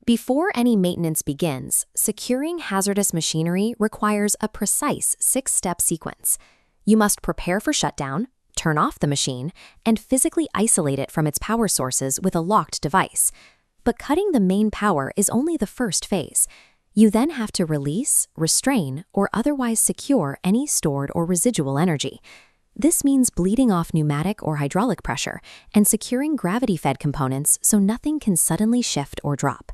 Before any maintenance begins, securing hazardous machinery requires a precise 6-step sequence. You must prepare for shutdown, turn off the machine, and physically isolate it from its power sources with a locked device. But cutting the main power is only the first phase. You then have to release, restrain, or otherwise secure any stored or residual energy. This means bleeding off pneumatic or hydraulic pressure and securing gravity-fed components so nothing can suddenly shift or drop.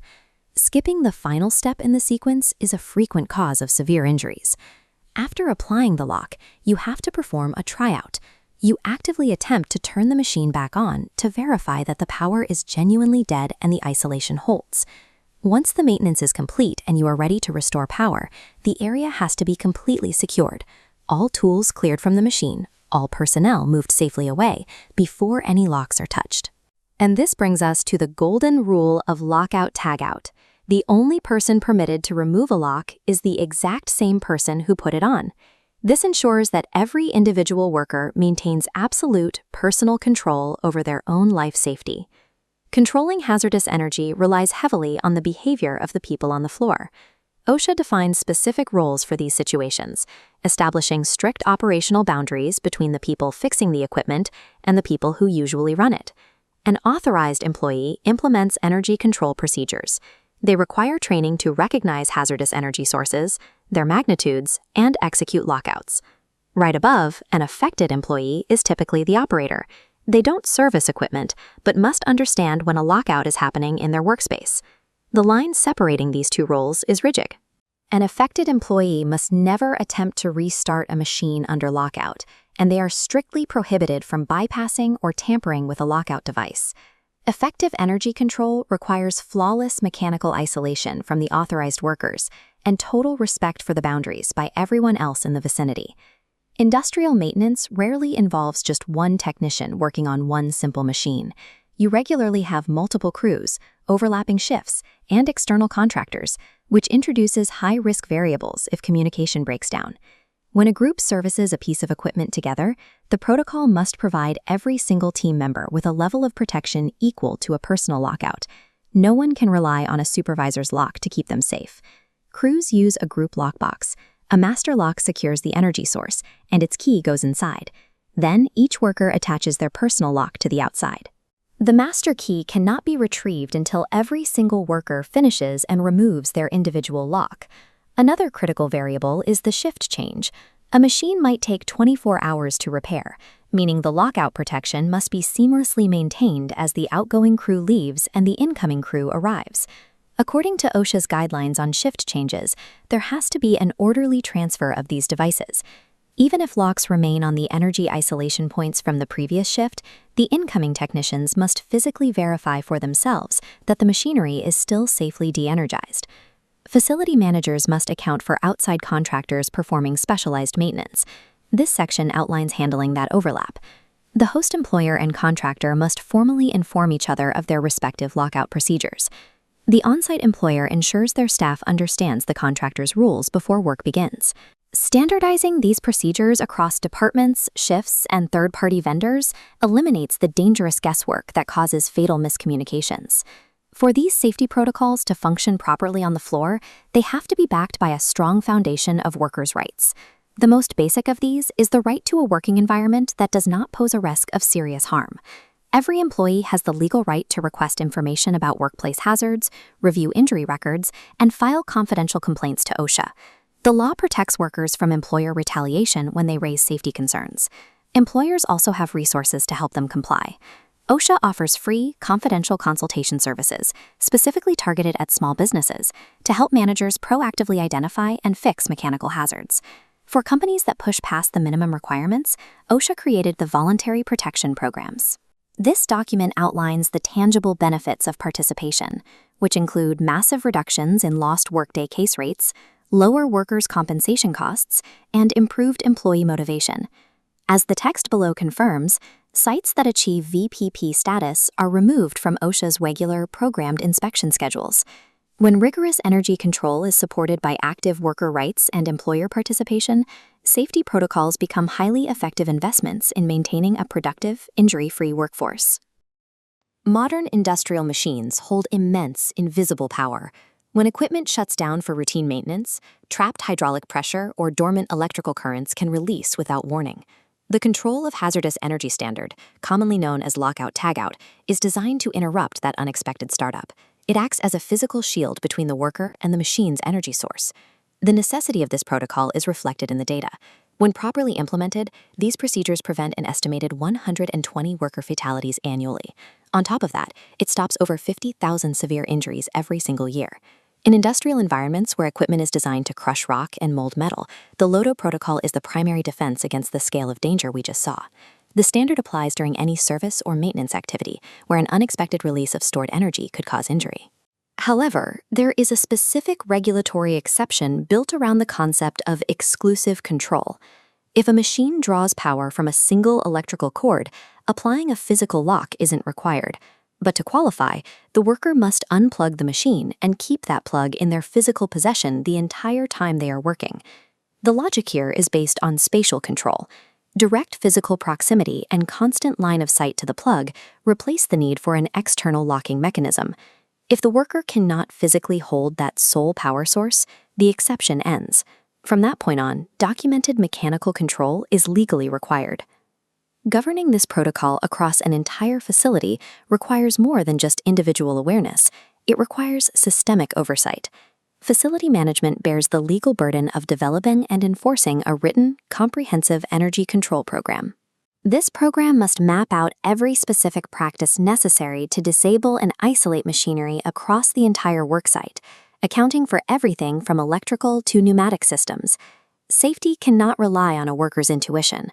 Skipping the final step in the sequence is a frequent cause of severe injuries. After applying the lock, you have to perform a tryout. You actively attempt to turn the machine back on to verify that the power is genuinely dead and the isolation holds. Once the maintenance is complete and you are ready to restore power, the area has to be completely secured. All tools cleared from the machine, all personnel moved safely away before any locks are touched. And this brings us to the golden rule of lockout tagout. The only person permitted to remove a lock is the exact same person who put it on. This ensures that every individual worker maintains absolute personal control over their own life safety. Controlling hazardous energy relies heavily on the behavior of the people on the floor. OSHA defines specific roles for these situations, establishing strict operational boundaries between the people fixing the equipment and the people who usually run it. An authorized employee implements energy control procedures. They require training to recognize hazardous energy sources, their magnitudes, and execute lockouts. Right above, an affected employee is typically the operator. They don't service equipment, but must understand when a lockout is happening in their workspace. The line separating these two roles is rigid. An affected employee must never attempt to restart a machine under lockout, and they are strictly prohibited from bypassing or tampering with a lockout device. Effective energy control requires flawless mechanical isolation from the authorized workers and total respect for the boundaries by everyone else in the vicinity. Industrial maintenance rarely involves just one technician working on one simple machine. You regularly have multiple crews, overlapping shifts, and external contractors, which introduces high-risk variables if communication breaks down. When a group services a piece of equipment together, the protocol must provide every single team member with a level of protection equal to a personal lockout. No one can rely on a supervisor's lock to keep them safe. Crews use a group lockbox. A master lock secures the energy source, and its key goes inside. Then, each worker attaches their personal lock to the outside. The master key cannot be retrieved until every single worker finishes and removes their individual lock. Another critical variable is the shift change. A machine might take 24 hours to repair, meaning the lockout protection must be seamlessly maintained as the outgoing crew leaves and the incoming crew arrives. According to OSHA's guidelines on shift changes, there has to be an orderly transfer of these devices. Even if locks remain on the energy isolation points from the previous shift, the incoming technicians must physically verify for themselves that the machinery is still safely de-energized. Facility managers must account for outside contractors performing specialized maintenance. This section outlines handling that overlap. The host employer and contractor must formally inform each other of their respective lockout procedures. The on-site employer ensures their staff understands the contractor's rules before work begins. Standardizing these procedures across departments, shifts, and third-party vendors eliminates the dangerous guesswork that causes fatal miscommunications. For these safety protocols to function properly on the floor, they have to be backed by a strong foundation of workers' rights. The most basic of these is the right to a working environment that does not pose a risk of serious harm. Every employee has the legal right to request information about workplace hazards, review injury records, and file confidential complaints to OSHA. The law protects workers from employer retaliation when they raise safety concerns. Employers also have resources to help them comply. OSHA offers free, confidential consultation services, specifically targeted at small businesses, to help managers proactively identify and fix mechanical hazards. For companies that push past the minimum requirements, OSHA created the Voluntary Protection Programs. This document outlines the tangible benefits of participation, which include massive reductions in lost workday case rates, lower workers' compensation costs, and improved employee motivation. As the text below confirms, sites that achieve VPP status are removed from OSHA's regular programmed inspection schedules. When rigorous energy control is supported by active worker rights and employer participation, safety protocols become highly effective investments in maintaining a productive, injury-free workforce. Modern industrial machines hold immense, invisible power. When equipment shuts down for routine maintenance, trapped hydraulic pressure or dormant electrical currents can release without warning. The Control of Hazardous Energy Standard, commonly known as Lockout Tagout, is designed to interrupt that unexpected startup. It acts as a physical shield between the worker and the machine's energy source. The necessity of this protocol is reflected in the data. When properly implemented, these procedures prevent an estimated 120 worker fatalities annually. On top of that, it stops over 50,000 severe injuries every single year. In industrial environments where equipment is designed to crush rock and mold metal, the Loto protocol is the primary defense against the scale of danger we just saw. The standard applies during any service or maintenance activity where an unexpected release of stored energy could cause injury. However, there is a specific regulatory exception built around the concept of exclusive control. If a machine draws power from a single electrical cord, applying a physical lock isn't required. But to qualify, the worker must unplug the machine and keep that plug in their physical possession the entire time they are working. The logic here is based on spatial control. Direct physical proximity and constant line of sight to the plug replace the need for an external locking mechanism. If the worker cannot physically hold that sole power source, the exception ends. From that point on, documented mechanical control is legally required. Governing this protocol across an entire facility requires more than just individual awareness. It requires systemic oversight. Facility management bears the legal burden of developing and enforcing a written, comprehensive energy control program. This program must map out every specific practice necessary to disable and isolate machinery across the entire worksite, accounting for everything from electrical to pneumatic systems. Safety cannot rely on a worker's intuition.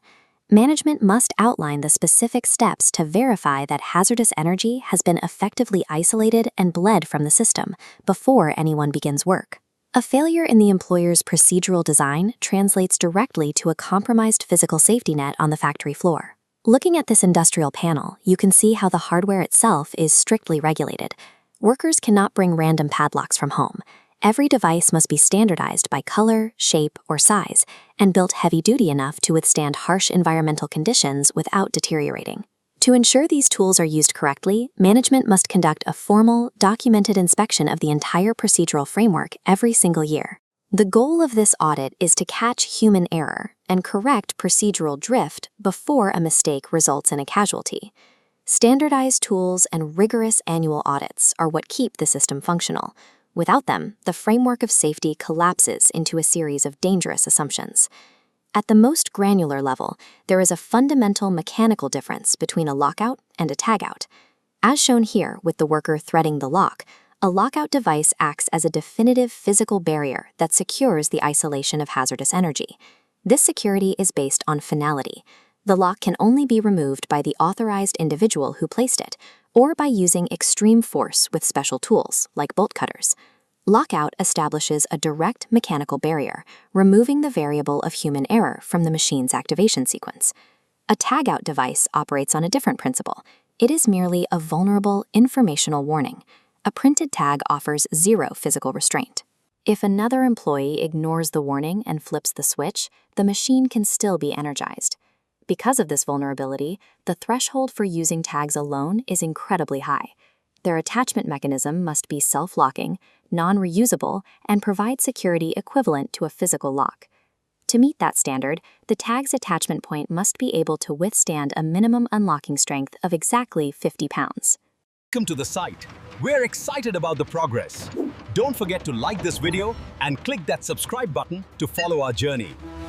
Management must outline the specific steps to verify that hazardous energy has been effectively isolated and bled from the system before anyone begins work. A failure in the employer's procedural design translates directly to a compromised physical safety net on the factory floor. Looking at this industrial panel, you can see how the hardware itself is strictly regulated. Workers cannot bring random padlocks from home. Every device must be standardized by color, shape, or size, and built heavy-duty enough to withstand harsh environmental conditions without deteriorating. To ensure these tools are used correctly, management must conduct a formal, documented inspection of the entire procedural framework every single year. The goal of this audit is to catch human error and correct procedural drift before a mistake results in a casualty. Standardized tools and rigorous annual audits are what keep the system functional. Without them, the framework of safety collapses into a series of dangerous assumptions. At the most granular level, there is a fundamental mechanical difference between a lockout and a tagout. As shown here with the worker threading the lock, a lockout device acts as a definitive physical barrier that secures the isolation of hazardous energy. This security is based on finality. The lock can only be removed by the authorized individual who placed it, or by using extreme force with special tools, like bolt cutters. Lockout establishes a direct mechanical barrier, removing the variable of human error from the machine's activation sequence. A tagout device operates on a different principle. It is merely a vulnerable informational warning. A printed tag offers zero physical restraint. If another employee ignores the warning and flips the switch, the machine can still be energized. Because of this vulnerability, the threshold for using tags alone is incredibly high. Their attachment mechanism must be self-locking, non-reusable, and provide security equivalent to a physical lock. To meet that standard, the tag's attachment point must be able to withstand a minimum unlocking strength of exactly 50 pounds. Welcome to the site. We're excited about the progress. Don't forget to like this video and click that subscribe button to follow our journey.